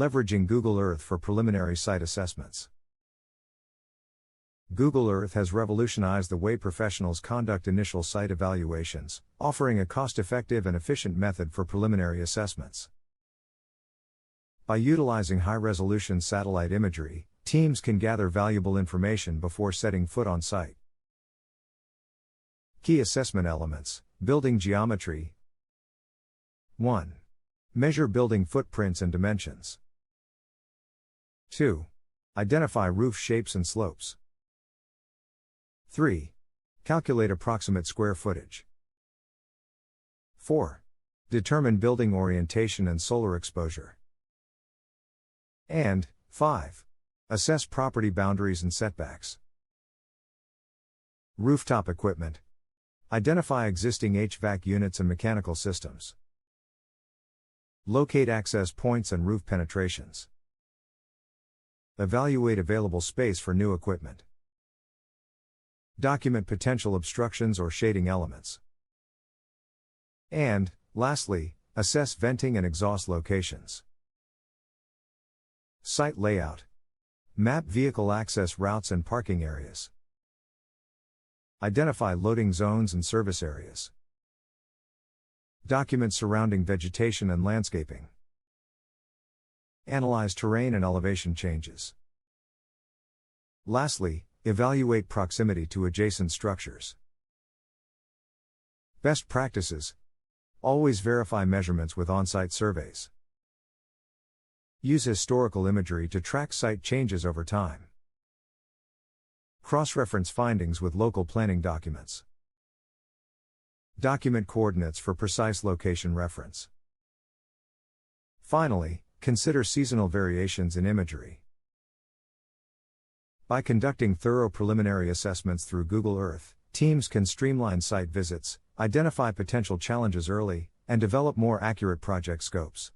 Leveraging Google Earth for preliminary site assessments. Google Earth has revolutionized the way professionals conduct initial site evaluations, offering a cost-effective and efficient method for preliminary assessments. By utilizing high-resolution satellite imagery, teams can gather valuable information before setting foot on site. Key assessment elements: building geometry. 1. Measure building footprints and dimensions. 2. Identify roof shapes and slopes. 3. Calculate approximate square footage. 4. Determine building orientation and solar exposure. And 5. Assess property boundaries and setbacks. Rooftop equipment. Identify existing HVAC units and mechanical systems. Locate access points and roof penetrations. Evaluate available space for new equipment. Document potential obstructions or shading elements. And, lastly, assess venting and exhaust locations. Site layout. Map vehicle access routes and parking areas. Identify loading zones and service areas. Document surrounding vegetation and landscaping. Analyze terrain and elevation changes. Lastly, evaluate proximity to adjacent structures. Best practices. Always verify measurements with on-site surveys. Use historical imagery to track site changes over time. Cross-reference findings with local planning documents. Document coordinates for precise location reference. Finally, consider seasonal variations in imagery. By conducting thorough preliminary assessments through Google Earth, teams can streamline site visits, identify potential challenges early, and develop more accurate project scopes.